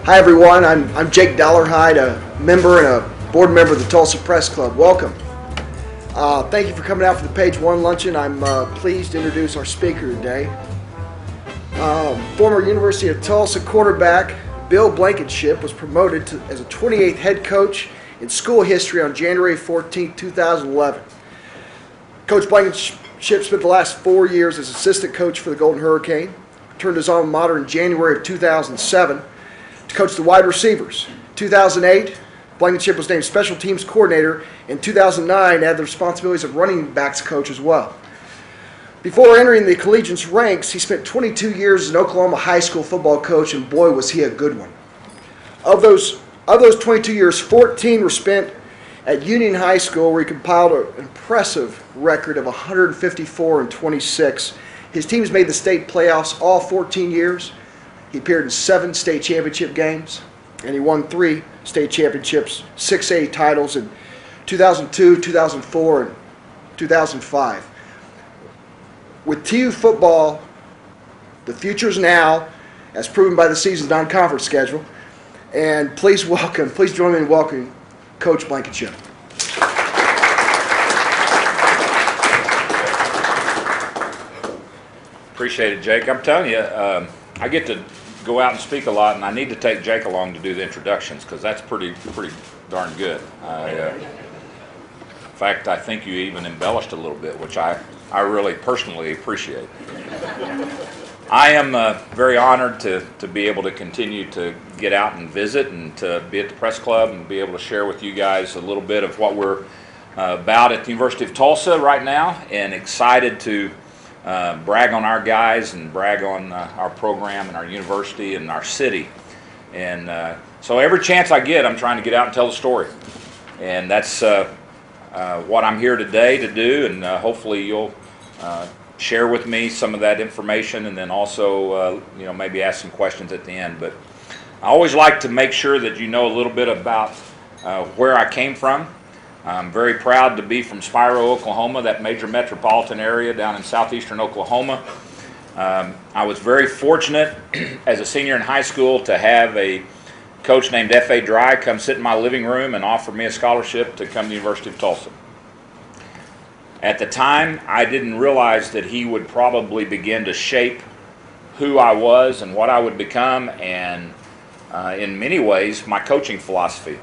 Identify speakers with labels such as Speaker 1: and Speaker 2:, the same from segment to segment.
Speaker 1: Hi everyone, I'm Jake Dollarhide, a member and a board member of the Tulsa Press Club. Welcome. Thank you for coming out for the Page 1 Luncheon. I'm pleased to introduce our speaker today. Former University of Tulsa quarterback Bill Blankenship was promoted as a 28th head coach in school history on January 14, 2011. Coach Blankenship spent the last 4 years as assistant coach for the Golden Hurricane, returned to his alma mater in January of 2007 to coach the wide receivers. 2008, Blankenship was named special teams coordinator. In 2009, had the responsibilities of running backs coach as well. Before entering the collegiate ranks, he spent 22 years as an Oklahoma high school football coach, and boy, was he a good one. Of those 22 years, 14 were spent at Union High School, where he compiled an impressive record of 154-26. His teams made the state playoffs all 14 years. He appeared in 7 state championship games, and he won 3 state championships, 6A titles in 2002, 2004, and 2005. With TU football, the future's now, as proven by the season's non-conference schedule. And please join me in welcoming Coach Blankenship.
Speaker 2: Appreciate it, Jake. I'm telling you, I get to go out and speak a lot, and I need to take Jake along to do the introductions because that's pretty darn good. In fact, I think you even embellished a little bit, which I really personally appreciate. I am very honored to be able to continue to get out and visit and to be at the press club and be able to share with you guys a little bit of what we're about at the University of Tulsa right now, and excited to brag on our guys and brag on our program and our university and our city. And so every chance I get, I'm trying to get out and tell the story. And that's what I'm here today to do, and hopefully you'll share with me some of that information, and then also maybe ask some questions at the end. But I always like to make sure that you know a little bit about where I came from. I'm very proud to be from Spiro, Oklahoma, that major metropolitan area down in southeastern Oklahoma. I was very fortunate as a senior in high school to have a coach named F.A. Dry come sit in my living room and offer me a scholarship to come to the University of Tulsa. At the time, I didn't realize that he would probably begin to shape who I was and what I would become, and in many ways, my coaching philosophy.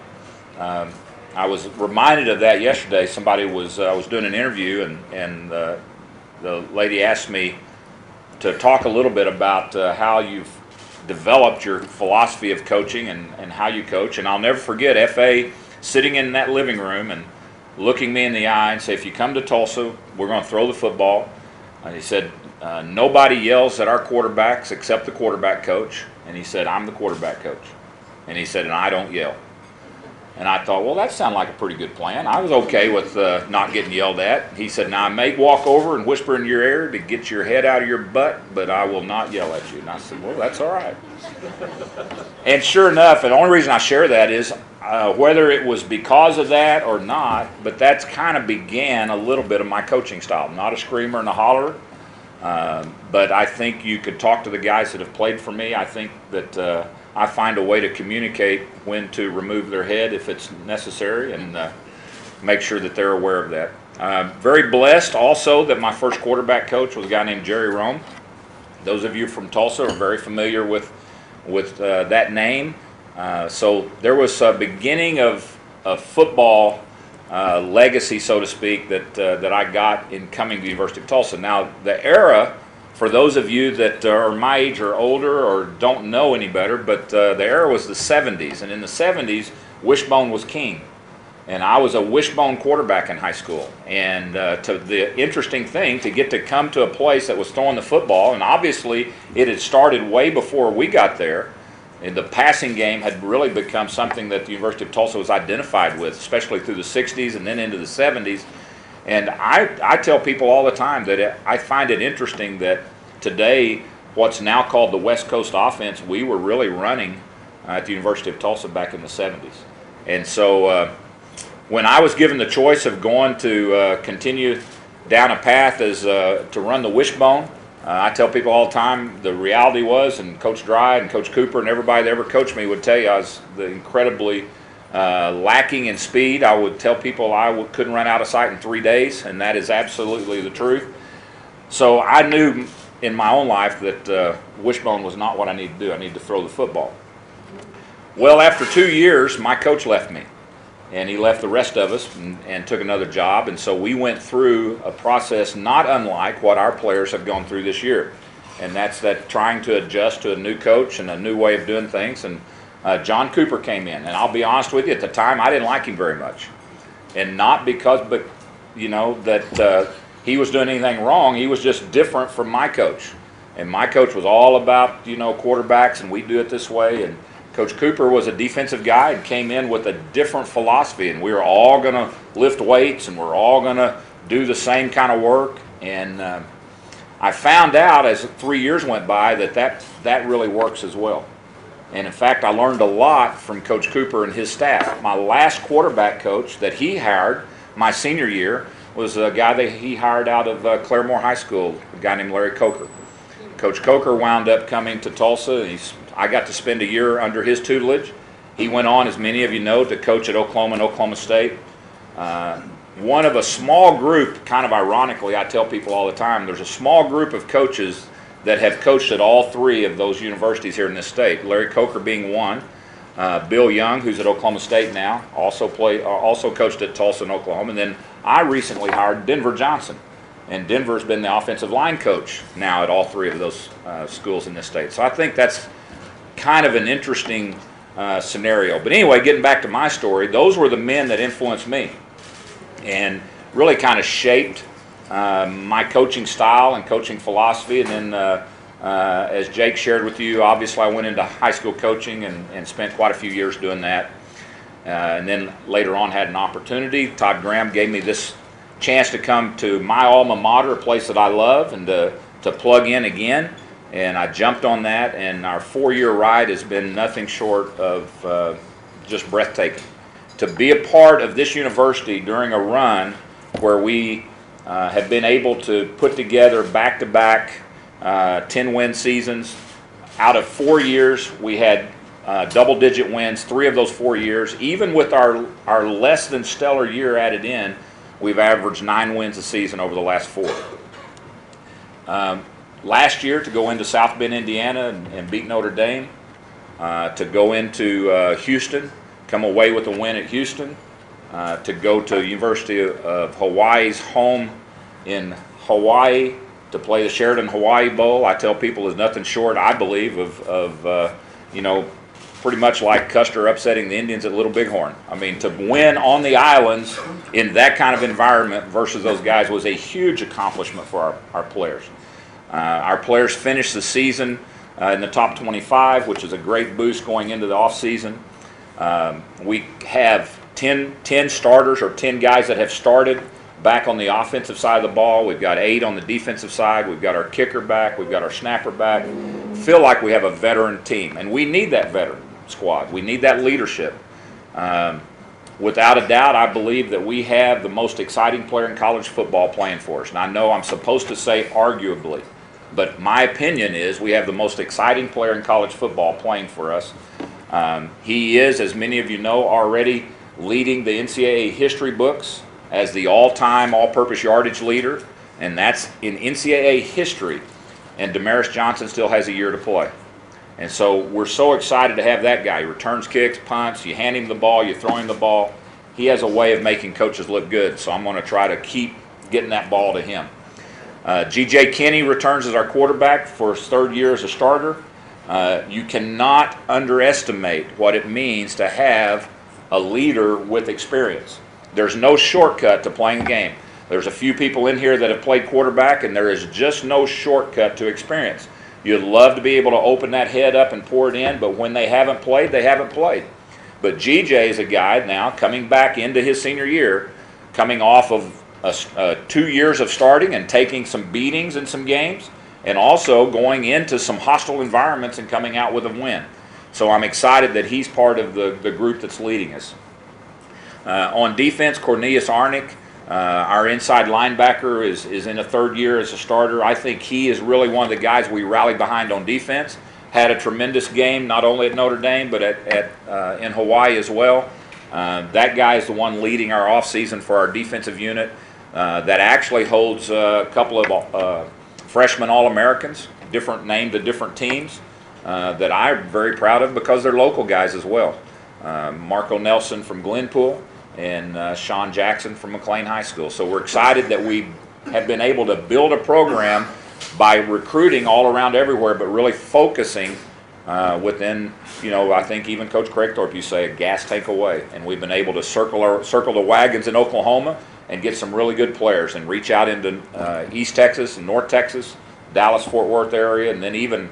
Speaker 2: I was reminded of that yesterday. I was doing an interview, and the lady asked me to talk a little bit about how you've developed your philosophy of coaching and how you coach. And I'll never forget F.A. sitting in that living room and looking me in the eye and say, if you come to Tulsa, we're going to throw the football. And he said, nobody yells at our quarterbacks except the quarterback coach. And he said, I'm the quarterback coach. And he said, and I don't yell. And I thought, well, that sounded like a pretty good plan. I was okay with not getting yelled at. He said, now I may walk over and whisper in your ear to get your head out of your butt, but I will not yell at you. And I said, well, that's all right. And sure enough, and the only reason I share that is whether it was because of that or not, but that's kind of began a little bit of my coaching style. I'm not a screamer and a hollerer, but I think you could talk to the guys that have played for me. I think that I find a way to communicate when to remove their head if it's necessary, and make sure that they're aware of that. Very blessed also that my first quarterback coach was a guy named Jerry Rome. Those of you from Tulsa are very familiar with that name. So there was a beginning of football legacy, so to speak, that I got in coming to the University of Tulsa. Now, the era, for those of you that are my age or older or don't know any better, but the era was the 70s. And in the 70s, wishbone was king. And I was a wishbone quarterback in high school. And the interesting thing, to get to come to a place that was throwing the football, and obviously it had started way before we got there. And the passing game had really become something that the University of Tulsa was identified with, especially through the 60s and then into the 70s. And I tell people all the time that I find it interesting that today, what's now called the West Coast offense, we were really running at the University of Tulsa back in the 70s. And so when I was given the choice of going to continue down a path as to run the wishbone, I tell people all the time, the reality was, and Coach Dry and Coach Cooper and everybody that ever coached me would tell you I was incredibly lacking in speed. I would tell people I couldn't run out of sight in 3 days, and that is absolutely the truth. So I knew in my own life that wishbone was not what I needed to do. I needed to throw the football. Well, after 2 years, my coach left me, and he left the rest of us and took another job. And so we went through a process not unlike what our players have gone through this year, and that's that trying to adjust to a new coach and a new way of doing things. And John Cooper came in, and I'll be honest with you, at the time I didn't like him very much, and not because, but you know, that he was doing anything wrong. He was just different from my coach, and my coach was all about, you know, quarterbacks, and we do it this way. And Coach Cooper was a defensive guy and came in with a different philosophy, and we were all going to lift weights, and we're all going to do the same kind of work. And I found out as 3 years went by that really works as well. And in fact, I learned a lot from Coach Cooper and his staff. My last quarterback coach that he hired my senior year was a guy that he hired out of Claremore High School, a guy named Larry Coker. Coach Coker wound up coming to Tulsa. I got to spend a year under his tutelage. He went on, as many of you know, to coach at Oklahoma and Oklahoma State. One of a small group, kind of ironically, I tell people all the time, there's a small group of coaches that have coached at all three of those universities here in this state. Larry Coker being one. Bill Young, who's at Oklahoma State now, also coached at Tulsa and Oklahoma. And then I recently hired Denver Johnson. And Denver's been the offensive line coach now at all three of those schools in this state. So I think that's kind of an interesting scenario. But anyway, getting back to my story, those were the men that influenced me and really kind of shaped my coaching style and coaching philosophy. And then as Jake shared with you, obviously I went into high school coaching and spent quite a few years doing that. And then later on had an opportunity. Todd Graham gave me this chance to come to my alma mater, a place that I love, and to plug in again. And I jumped on that, and our 4-year ride has been nothing short of just breathtaking. To be a part of this university during a run where we have been able to put together back-to-back 10-win seasons. Out of 4 years, we had double-digit wins 3 of those 4 years. Even with our less than stellar year added in, we've averaged 9 wins a season over the last 4. Last year, to go into South Bend, Indiana, and beat Notre Dame, to go into Houston, come away with a win at Houston, to go to University of Hawaii's home in Hawaii to play the Sheridan Hawaii Bowl, I tell people is nothing short, I believe, of you know, pretty much like Custer upsetting the Indians at Little Bighorn. I mean, to win on the islands in that kind of environment versus those guys was a huge accomplishment for our players. Our players finished the season in the top 25, which is a great boost going into the offseason. We have 10 starters, or 10 guys that have started back on the offensive side of the ball. We've got 8 on the defensive side. We've got our kicker back. We've got our snapper back. Feel like we have a veteran team, and we need that veteran squad. We need that leadership. Without a doubt, I believe that we have the most exciting player in college football playing for us. And I know I'm supposed to say arguably, but my opinion is we have the most exciting player in college football playing for us. He is, as many of you know, already leading the NCAA history books as the all-time all-purpose yardage leader, and that's in NCAA history. And Damaris Johnson still has a year to play. And so we're so excited to have that guy. He returns kicks, punts, you hand him the ball, you throw him the ball. He has a way of making coaches look good, so I'm going to try to keep getting that ball to him. G.J. Kinney returns as our quarterback for his 3rd year as a starter. You cannot underestimate what it means to have a leader with experience. There's no shortcut to playing a game. There's a few people in here that have played quarterback, and there is just no shortcut to experience. You'd love to be able to open that head up and pour it in, but when they haven't played, they haven't played. But GJ is a guy now coming back into his senior year, coming off of 2 years of starting and taking some beatings in some games, and also going into some hostile environments and coming out with a win. So I'm excited that he's part of the group that's leading us. On defense, Cornelius Arnick Our inside linebacker is in a third year as a starter. I think he is really one of the guys we rally behind on defense. Had a tremendous game, not only at Notre Dame, but in Hawaii as well. That guy is the one leading our offseason for our defensive unit that actually holds a couple of freshman All-Americans, named to different teams, that I'm very proud of because they're local guys as well. Marco Nelson from Glenpool and Sean Jackson from McLean High School. So we're excited that we have been able to build a program by recruiting all around everywhere, but really focusing within, I think even Coach Craigthorpe, you say, a gas tank away. And we've been able to circle the wagons in Oklahoma and get some really good players and reach out into East Texas and North Texas, Dallas-Fort Worth area, and then even,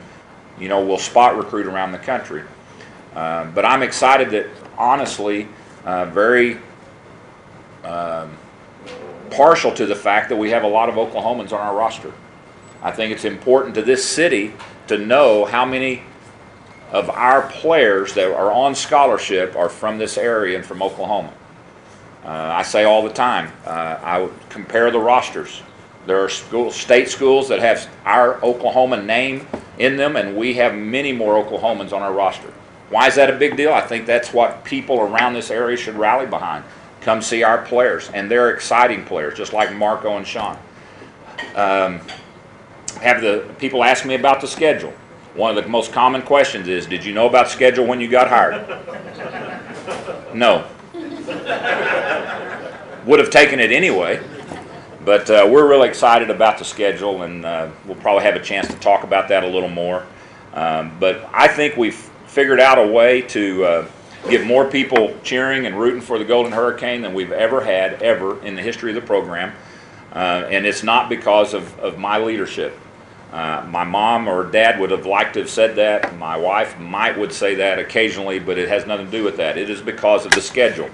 Speaker 2: we'll spot recruit around the country. But I'm excited that, honestly, very partial to the fact that we have a lot of Oklahomans on our roster. I think it's important to this city to know how many of our players that are on scholarship are from this area and from Oklahoma. I say all the time, I would compare the rosters. There are state schools that have our Oklahoma name in them, and we have many more Oklahomans on our roster. Why is that a big deal? I think that's what people around this area should rally behind. Come see our players, and they're exciting players, just like Marco and Sean. Have the people ask me about the schedule. One of the most common questions is, did you know about schedule when you got hired? No. Would have taken it anyway, but we're really excited about the schedule, and we'll probably have a chance to talk about that a little more. But I think we've figured out a way to get more people cheering and rooting for the Golden Hurricane than we've ever had, ever, in the history of the program. And it's not because of my leadership. My mom or dad would have liked to have said that. My wife would say that occasionally, but it has nothing to do with that. It is because of the schedule.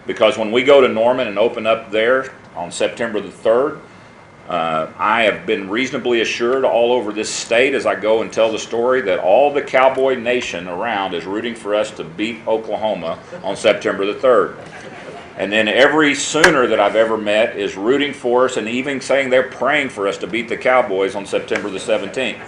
Speaker 2: Because when we go to Norman and open up there on September the 3rd, I have been reasonably assured all over this state as I go and tell the story that all the Cowboy Nation around is rooting for us to beat Oklahoma on September the 3rd. And then every Sooner that I've ever met is rooting for us and even saying they're praying for us to beat the Cowboys on September the 17th.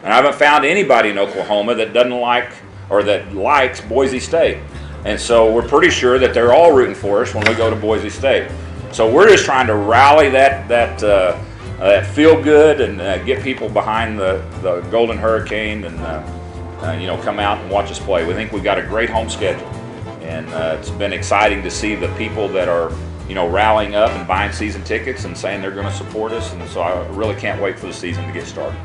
Speaker 2: And I haven't found anybody in Oklahoma that doesn't like or that likes Boise State. And so we're pretty sure that they're all rooting for us when we go to Boise State. So we're just trying to rally that feel good and get people behind the Golden Hurricane and come out and watch us play. We think we've got a great home schedule. And it's been exciting to see the people that are, rallying up and buying season tickets and saying they're going to support us. And so I really can't wait for the season to get started.